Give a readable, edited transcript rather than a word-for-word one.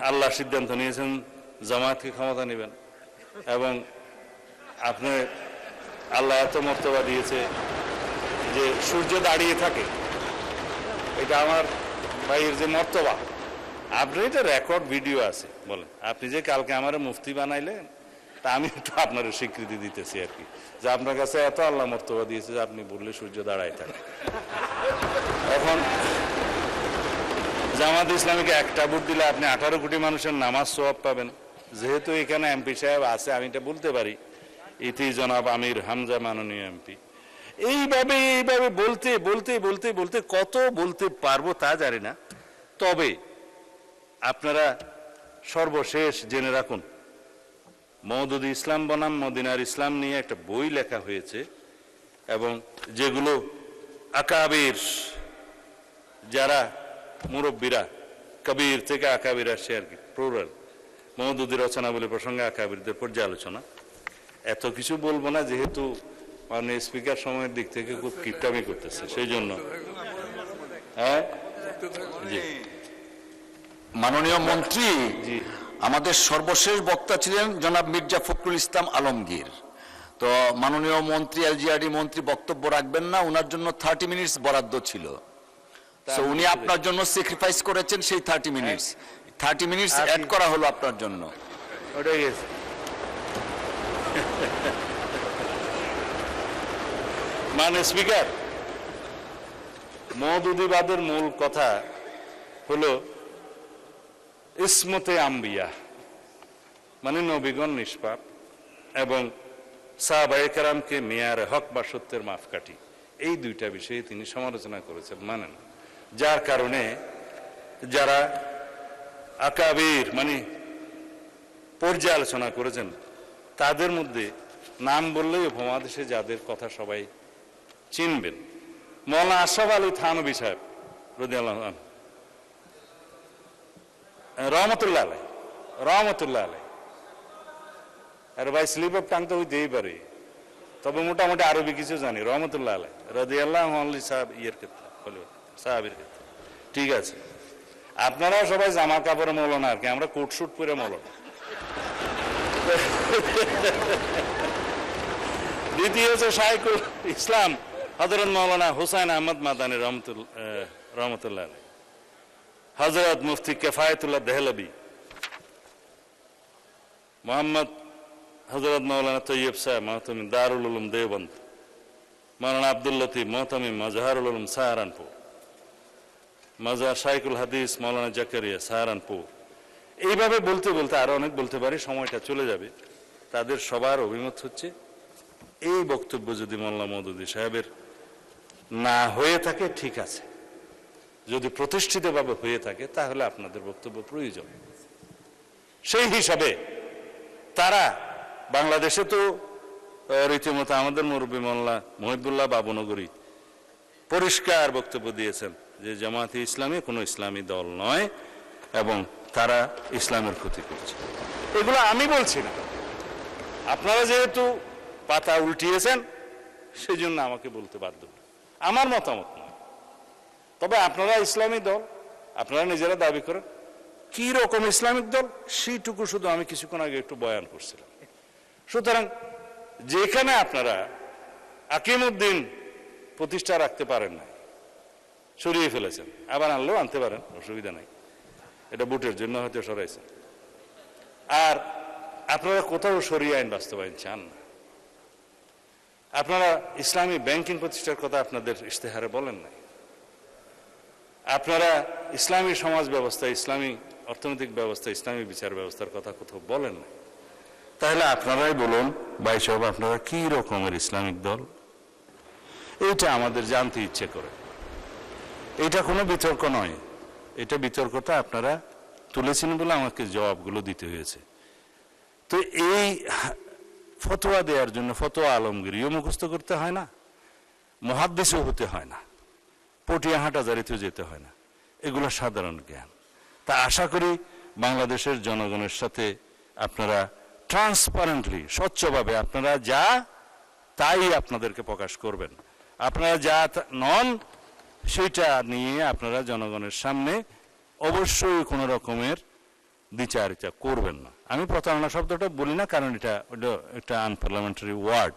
আল্লাহ সিদ্ধান্ত নিয়েছেন জামাতকে ক্ষমতা নেবেন, এবং আপনি আল্লাহ এত মর্তবা দিয়েছে যে সূর্য দাঁড়িয়ে থাকে, এটা আমার ভাইয়ের যে মর্তবা। আপনি এটা রেকর্ড ভিডিও আছে, বলেন আপনি যে কালকে আমার মুফতি বানাইলেন, তা আমি একটু আপনার স্বীকৃতি দিতেছি আর কি, যে আপনার কাছে এত আল্লাহ মর্তবা দিয়েছে যে আপনি বললে সূর্য দাঁড়ায় থাকে। এখন জামাত ইসলামীকে একটা ভোট দিলে আপনি 18 কোটি মানুষের নামাজ সওয়াব পাবেন। যেহেতু এখানে এমপি সাহেব আছে, আমি এটা বলতে পারি, ইতি জনাব আমির হামজা মাননীয় এমপি। এইভাবে বলতে বলতে বলতে বলতে কত বলতে পারবো তা জানি না। তবে আপনারা সর্বশেষ জেনে রাখুন, মওদুদ ইসলাম বনাম মদিনার ইসলাম নিয়ে একটা বই লেখা হয়েছে, এবং যেগুলো আকাবির, যারা মুরব্বীরা, কবির থেকে আকাবির আসছে আর কি, প্লুরাল, মওদুদি রচনাবলী প্রসঙ্গে আকাবিরদের পর্যালোচনা। এত কিছু বলবো না, যেহেতু মাননীয় স্পিকার সময়ের দিক থেকে খুব কিপটামি করতেছে, সেই জন্য। হ্যাঁ জি মাননীয় মন্ত্রী, জি আমাদের সর্বশেষ বক্তা ছিলেন জনাব মির্জা ফখরুল ইসলাম আলমগীর। তো মাননীয় মন্ত্রী, এলজিআরডি মন্ত্রী বক্তব্য রাখবেন না, ওনার জন্য 30 মিনিটস বরাদ্দ ছিল। তো উনি আপনার জন্য স্যাক্রিফাইস করেছেন সেই 30 মিনিটস। 30 মিনিটস অ্যাড করা হলো আপনার জন্য। ওটাই গেছে। মাননীয় স্পিকার, মওদুদিবাদের মূল কথা হলো ইসমতে আম্বিয়া, মানে নবীগণ নিষ্পাপ, এবং সাহাবায়ে কেরামকে মেয়ারে হক বা সত্যের মাপকাঠি, এই দুইটা বিষয়ে তিনি সমালোচনা করেছেন, মানেন। যার কারণে যারা আকাবির মানে পর্যালোচনা করেছেন, তাদের মধ্যে নাম বললেই উপমহাদেশে যাদের কথা সবাই চিনবেন, মৌলানা আশরাফ আলী থানভী সাহেব রাদিয়াল্লাহু আনহু, রহমতুল্লাহ আলাই, রহমতুল্লাহ আলাই। আর ভাই স্লিপ অফ টাং তো হইতেই পারে, তবে মোটামুটি আরবি কিছু জানি। রহমতুল্লাহ আলাই রাদিয়াল্লাহু আনহু সাহেব ইয়ের ক্ষেত্রে, সাহাবীর ক্ষেত্রে, ঠিক আছে। আপনারাও সবাই জামা কাপড়ে মৌলানা আর কি, আমরা কোট শুট পরে মৌলানা। দ্বিতীয় হচ্ছে শাইখুল ইসলাম হযরত মৌলানা হুসাইন আহমদ মাদানী রহমতুল্লাহ আলাই, হযরত মুফতি কিফায়াতুল্লাহ দেহলভী, মোহাম্মদ হযরত মৌলানা তৈয়ব সাহেব মহতমিম দারুল উলুম দেওবন্দ, মৌলানা আব্দুল লতিফ মহতমিম মাজহারুল উলুম সাহারানপুর, মাজার শাইখুল হাদিস মৌলানা জাকারিয়া সাহারানপুর। এইভাবে বলতে বলতে আরো অনেক বলতে পারি, সময়টা চলে যাবে। তাদের সবার অভিমত হচ্ছে, এই বক্তব্য যদি মোল্লা মওদুদি সাহেবের না হয়ে থাকে ঠিক আছে, যদি প্রতিষ্ঠিতভাবে হয়ে থাকে তাহলে আপনাদের বক্তব্য প্রয়োজন। সেই হিসাবে তারা বাংলাদেশে তো রীতিমতো আমাদের মুরব্বী মোল্লা মহিবুল্লাহ বাবুনগরী পরিষ্কার বক্তব্য দিয়েছেন যে জামাতে ইসলামী কোনো ইসলামী দল নয়, এবং তারা ইসলামের ক্ষতি করছে। এগুলো আমি বলছি না, আপনারা যেহেতু পাতা উল্টিয়েছেন সেই জন্য আমাকে বলতে বাধ্য, আমার মতামত নয়। তবে আপনারা ইসলামী দল, আপনারা নিজেরা দাবি করেন, কি রকম ইসলামিক দল সেইটুকু শুধু আমি কিছুক্ষণ আগে একটু বয়ান করছিলাম। সুতরাং যেখানে আপনারা আকিমউদ্দিন প্রতিষ্ঠা রাখতে পারেন না, সরিয়ে ফেলেছেন, আবার আনলেও আনতে পারেন, অসুবিধা নাই, এটা ভোটের জন্য হয়তো সরাইছেন। আর আপনারা কোথাও সরিয়ে আইন বাস্তবায়ন চান না। আপনারা ইসলামী ব্যাংকিং প্রতিষ্ঠার কথা আপনাদের ইশতেহারে বলেন নাই। আপনারা ইসলামী সমাজ ব্যবস্থা, ইসলামী অর্থনৈতিক ব্যবস্থা, ইসলামী বিচার ব্যবস্থার কথা কোথাও বলেন নাই। তাহলে আপনারাই বলুন ভাই সাহেব, আপনারা কি রকমের ইসলামিক দল? এইটা আমাদের জানতে ইচ্ছে করে। এটা কোনো বিতর্ক নয়, এটা বিতর্কটা আপনারা তুলেছেন বলে আমাকে জবাবগুলো দিতে হয়েছে। তো এই ফতোয়া দেওয়ার জন্য ফতোয়া আলমগীরিও মুখস্থ করতে হয় না, মুহাদ্দিসও হতে হয় না, পটিয়া হাটাজারিতেও যেতে হয় না, এগুলো সাধারণ জ্ঞান। তা আশা করি বাংলাদেশের জনগণের সাথে আপনারা ট্রান্সপারেন্টলি, স্বচ্ছভাবে আপনারা যা তাই আপনাদেরকে প্রকাশ করবেন। আপনারা যা নন সেটা নিয়ে আপনারা জনগণের সামনে অবশ্যই কোনো রকমের দ্বিচারিতা করবেন না। আমি প্রতারণা শব্দটা বলি না, কারণ এটা একটা আনপার্লামেন্টারি ওয়ার্ড।